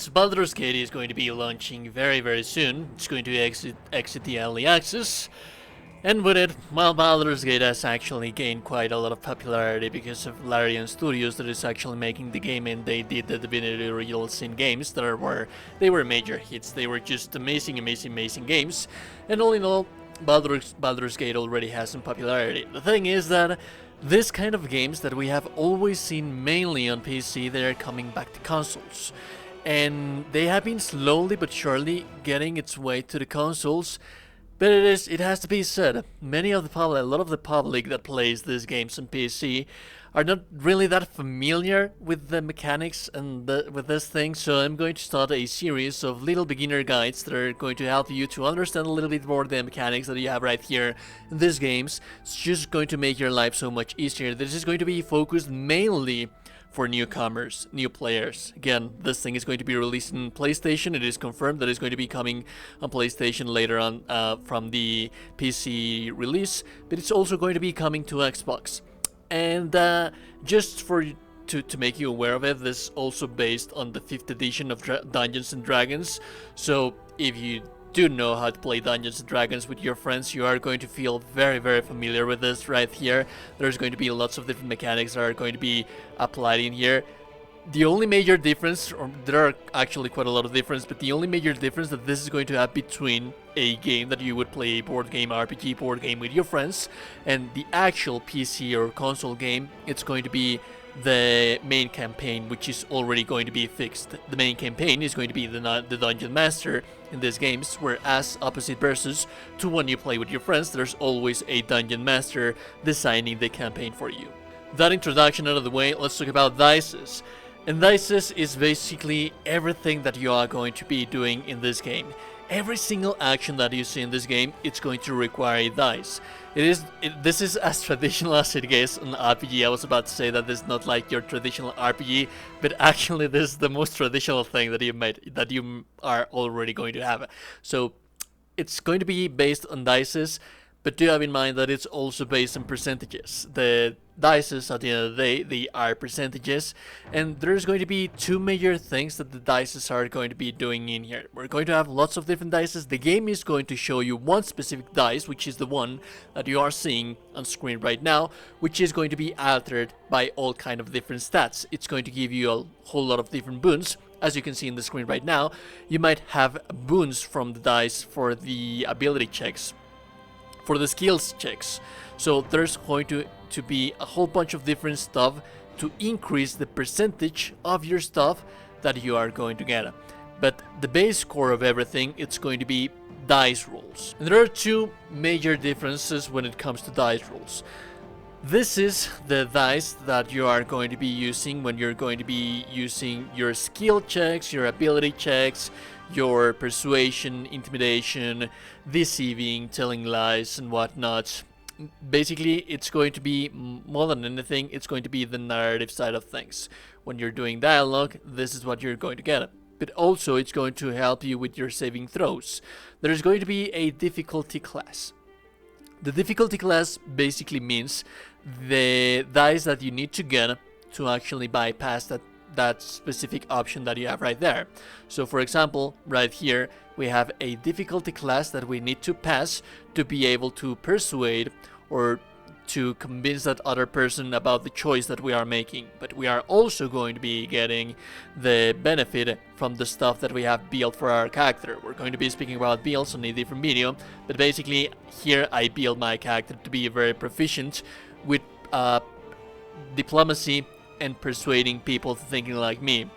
guys, Baldur's Gate is going to be launching very soon. It's going to exit the early access. And with it, well, Baldur's Gate has actually gained quite a lot of popularity because of Larian Studios that is actually making the game, and they did the Divinity Original Sin games that they were major hits. They were just amazing games. And all in all, Baldur's Gate already has some popularity. The thing is that this kind of games that we have always seen mainly on PC, they are coming back to consoles. And they have been slowly but surely getting its way to the consoles. But it has to be said, a lot of the public that plays these games on PC are not really that familiar with the mechanics and with this thing, so I'm going to start a series of little beginner guides that are going to help you to understand a little bit more the mechanics that you have right here in these games. It's just going to make your life so much easier. This is going to be focused mainly for newcomers, new players. Again, this thing is going to be released in PlayStation. It is confirmed that it's going to be coming on PlayStation later on from the PC release, but it's also going to be coming to Xbox. And just to make you aware of it, this is also based on the 5th edition of Dungeons and Dragons. So if you do know how to play Dungeons and Dragons with your friends, you are going to feel very familiar with this right here. There's going to be lots of different mechanics that are going to be applied in here. The only major difference, or there are actually quite a lot of difference, but the only major difference that this is going to have between a game that you would play, a board game, RPG board game with your friends, and the actual PC or console game, it's going to be the main campaign, which is already going to be fixed. The main campaign is going to be the Dungeon Master in these games, whereas opposite versus to when you play with your friends, there's always a Dungeon Master designing the campaign for you. That introduction out of the way, let's talk about dices. And dices is basically everything that you are going to be doing in this game. Every single action that you see in this game, it's going to require a dice. This is as traditional as it gets on RPG. I was about to say that this is not like your traditional RPG, but actually this is the most traditional thing that you are already going to have. So it's going to be based on dices, but do have in mind that it's also based on percentages. The dices, at the end of the day, they are percentages, and there's going to be two major things that the dices are going to be doing in here. We're going to have lots of different dices. The game is going to show you one specific dice, which is the one that you are seeing on screen right now, which is going to be altered by all kind of different stats. It's going to give you a whole lot of different boons. As you can see in the screen right now, you might have boons from the dice for the ability checks, for the skills checks. So there's going to be a whole bunch of different stuff to increase the percentage of your stuff that you are going to get. But the base core of everything, it's going to be dice rolls. And there are two major differences when it comes to dice rolls. This is the dice that you are going to be using when you're going to be using your skill checks, your ability checks, your persuasion, intimidation, deceiving, telling lies and whatnot. Basically, it's going to be, more than anything, it's going to be the narrative side of things. When you're doing dialogue, this is what you're going to get. But also, it's going to help you with your saving throws. There's going to be a difficulty class. The difficulty class basically means the dice that you need to get to actually bypass that specific option that you have right there. So for example, right here we have a difficulty class that we need to pass to be able to persuade or to convince that other person about the choice that we are making. But we are also going to be getting the benefit from the stuff that we have built for our character. We're going to be speaking about builds on a different video, but basically here I build my character to be very proficient with diplomacy and persuading people thinking like me.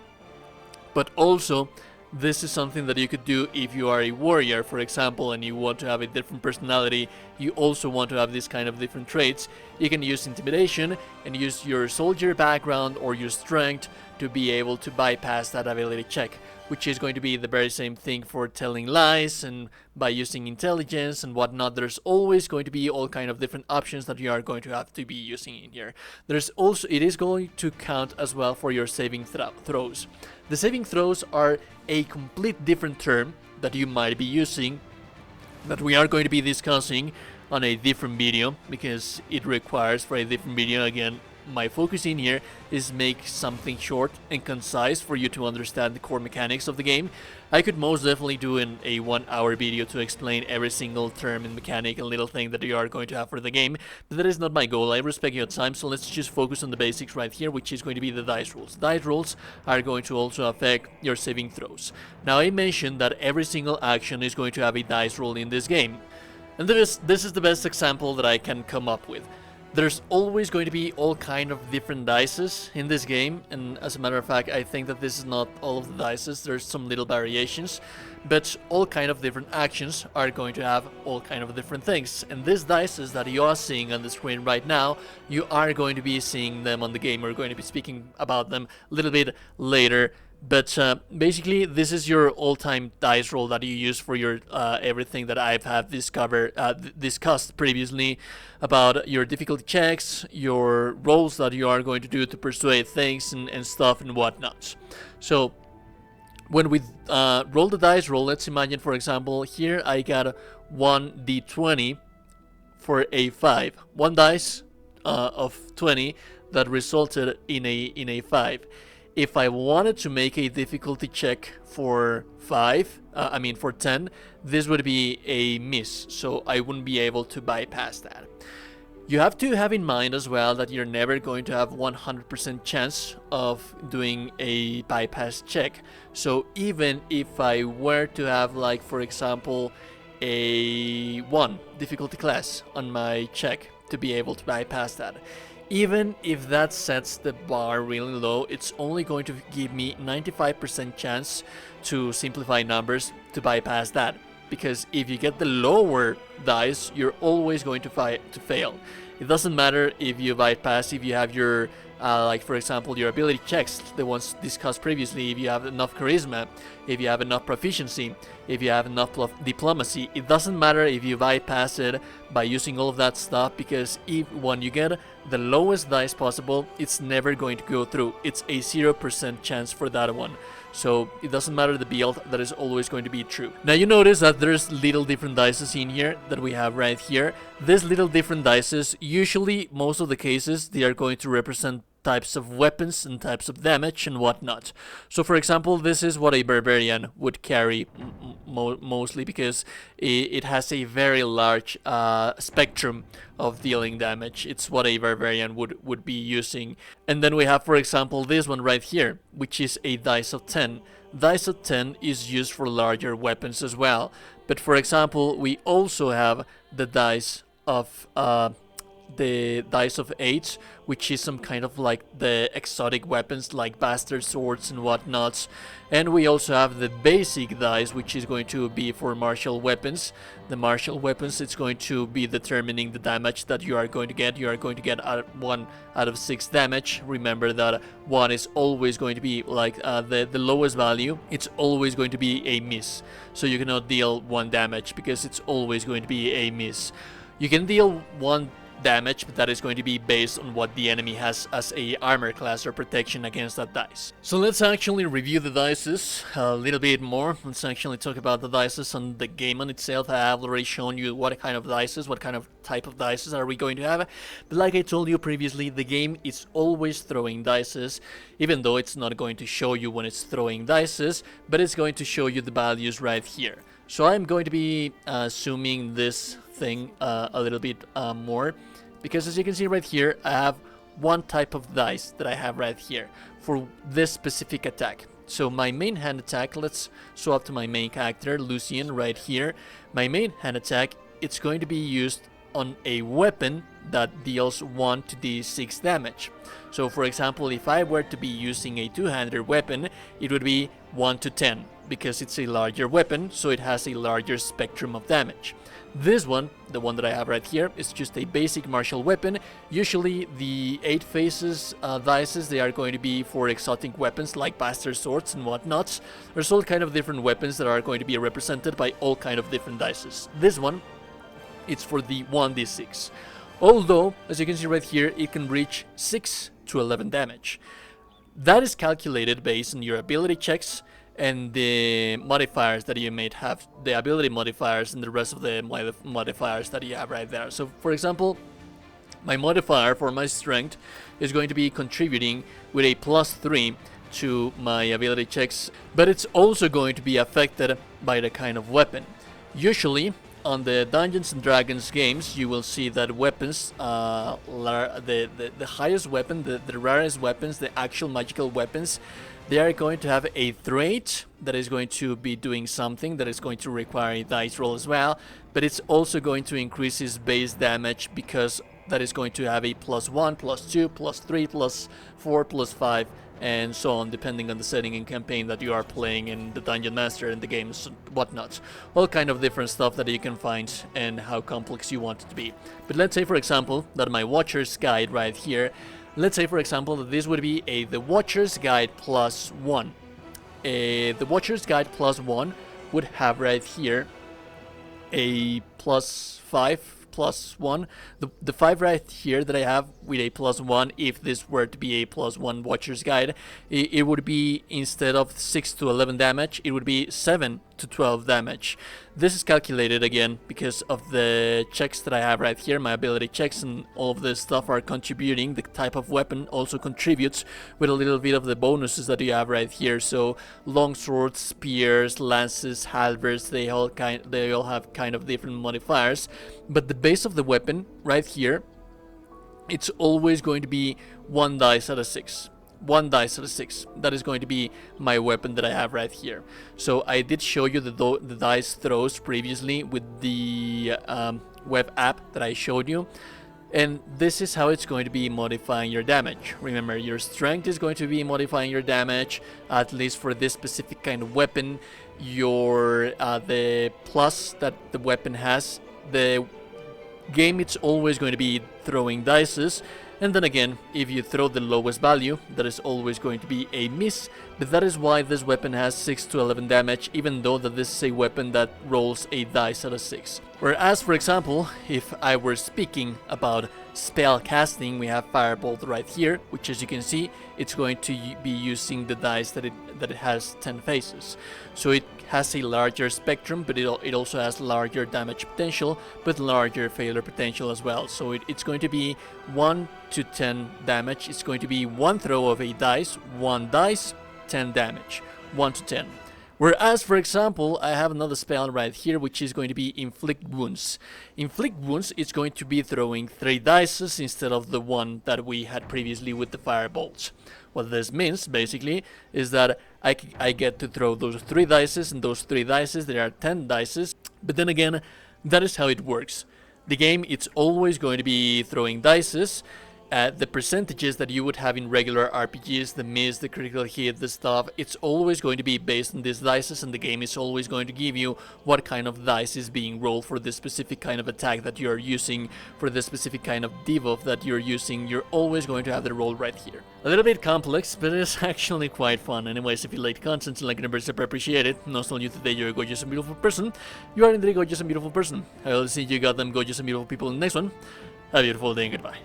But also, this is something that you could do if you are a warrior, for example, and you want to have a different personality. You also want to have this kind of different traits. You can use intimidation and use your soldier background or your strength to be able to bypass that ability check, which is going to be the very same thing for telling lies, and by using intelligence and whatnot. There's always going to be all kind of different options that you are going to have to be using in here. It is going to count as well for your saving throws. The saving throws are a complete different term that you might be using, that we are going to be discussing on a different video, because it requires for a different video. Again, my focus in here is make something short and concise for you to understand the core mechanics of the game. I could most definitely do a 1-hour video to explain every single term and mechanic and little thing that you are going to have for the game, but that is not my goal. I respect your time, so let's just focus on the basics right here, which is going to be the dice rolls. Dice rolls are going to also affect your saving throws. Now, I mentioned that every single action is going to have a dice roll in this game, and this is the best example that I can come up with. There's always going to be all kind of different dices in this game, and as a matter of fact, I think that this is not all of the dices. There's some little variations, but all kind of different actions are going to have all kind of different things. And these dices that you are seeing on the screen right now, you are going to be seeing them on the game. We're going to be speaking about them a little bit later. But basically, this is your all-time dice roll that you use for your everything that I've have discussed previously about your difficulty checks, your rolls that you are going to do to persuade things and stuff and whatnot. So when we roll the dice roll, let's imagine, for example, here I got 1d20 for a 5. One dice of 20 that resulted in a 5. If I wanted to make a difficulty check for 10, this would be a miss, so I wouldn't be able to bypass that. You have to have in mind as well that you're never going to have 100% chance of doing a bypass check. So even if I were to have, like, for example, a 1 difficulty class on my check to be able to bypass that, even if that sets the bar really low, it's only going to give me 95% chance to simplify numbers to bypass that. Because if you get the lower dice, you're always going to fail. It doesn't matter if you bypass, if you have your, like for example, your ability checks, the ones discussed previously, if you have enough charisma, if you have enough proficiency, if you have enough diplomacy. It doesn't matter if you bypass it by using all of that stuff, because when you get the lowest dice possible, it's never going to go through. It's a 0% chance for that one. So it doesn't matter the build, that is always going to be true. Now you notice that there's little different dices in here that we have right here. These little different dices, usually most of the cases, they are going to represent types of weapons and types of damage and whatnot. So for example, this is what a barbarian would carry mostly, because it has a very large spectrum of dealing damage. It's what a barbarian would be using. And then we have, for example, this one right here, which is a dice of 10. Dice of 10 is used for larger weapons as well. But for example, we also have the dice of 8, which is some kind of like the exotic weapons like bastard swords and whatnots. And we also have the basic dice, which is going to be for martial weapons. The martial weapons, it's going to be determining the damage that you are going to get. You are going to get 1 out of 6 damage. Remember that 1 is always going to be like the lowest value. It's always going to be a miss. So you cannot deal 1 damage because it's always going to be a miss. You can deal 1 damage, but that is going to be based on what the enemy has as a armor class or protection against that dice. So let's actually review the dices a little bit more. Let's actually talk about the dices on the game on itself. I have already shown you what kind of dices, what kind of type of dices are we going to have. But like I told you previously, the game is always throwing dices, even though it's not going to show you when it's throwing dices, but it's going to show you the values right here. So I'm going to be zooming this thing a little bit more, because as you can see right here, I have 1 type of dice that I have right here for this specific attack. So my main hand attack, let's swap to my main character, Lucian, right here. My main hand attack, it's going to be used on a weapon that deals 1 to d6 damage. So for example, if I were to be using a two-handed weapon, it would be 1 to 10, because it's a larger weapon, so it has a larger spectrum of damage. This one, the one that I have right here, is just a basic martial weapon. Usually the 8 faces dices, they are going to be for exotic weapons like bastard swords and whatnots. There's all kind of different weapons that are going to be represented by all kind of different dices. This one, it's for the 1d6. Although, as you can see right here, it can reach 6 to 11 damage. That is calculated based on your ability checks and the modifiers that you may have, the ability modifiers and the rest of the modifiers that you have right there. So for example, My modifier for my strength is going to be contributing with a +3 to my ability checks, but it's also going to be affected by the kind of weapon. Usually, on the Dungeons and Dragons games, you will see that weapons, the highest weapon, the rarest weapons, the actual magical weapons, they are going to have a trait that is going to be doing something that is going to require a dice roll as well, but it's also going to increase his base damage because that is going to have a +1, +2, +3, +4, +5, and so on, depending on the setting and campaign that you are playing and the Dungeon Master and the games and whatnot. All kind of different stuff that you can find and how complex you want it to be. But let's say, for example, that my Watcher's Guide right here, let's say, for example, that this would be the Watcher's Guide +1. The Watcher's Guide +1 would have right here a +5, +1. The 5 right here that I have with a +1, if this were to be a +1 Watcher's Guide, it would be, instead of 6 to 11 damage, it would be 7 to 12 damage. This is calculated again because of the checks that I have right here. My ability checks and all of this stuff are contributing. The type of weapon also contributes with a little bit of the bonuses that you have right here. So longswords, spears, lances, halberds, they all have kind of different modifiers. But the base of the weapon right here, it's always going to be 1 dice out of 6. 1 dice out of 6. That is going to be my weapon that I have right here. So I did show you the dice throws previously with the web app that I showed you. And this is how it's going to be modifying your damage. Remember, your strength is going to be modifying your damage, at least for this specific kind of weapon. Your the plus that the weapon has, the game, it's always going to be throwing dices. And then again, if you throw the lowest value, that is always going to be a miss. But that is why this weapon has 6 to 11 damage, even though that this is a weapon that rolls a dice out of 6. Whereas, for example, if I were speaking about spell casting, we have Firebolt right here, which, as you can see, it's going to be using the dice that it has 10 faces. So it has a larger spectrum, but it also has larger damage potential, but larger failure potential as well. So it's going to be 1 to 10 damage. It's going to be one throw of a dice, 1 dice, 10 damage, 1 to 10. Whereas, for example, I have another spell right here, which is going to be Inflict Wounds. Inflict Wounds is going to be throwing 3 dices instead of the 1 that we had previously with the Firebolts. What this means, basically, is that I get to throw those 3 dices, and those 3 dices, there are 10 dices. But then again, that is how it works. The game, it's always going to be throwing dices. The percentages that you would have in regular RPGs, the miss, the critical hit, the stuff, it's always going to be based on these dices, and the game is always going to give you what kind of dice is being rolled for this specific kind of attack that you're using, for the specific kind of debuff that you're using. You're always going to have the roll right here. A little bit complex, but it's actually quite fun. Anyways, if you like content and like numbers, I appreciate it. Not only today you're a gorgeous and beautiful person, you are indeed a gorgeous and beautiful person. I will see you goddamn gorgeous and beautiful people in the next one. Have a beautiful day and goodbye.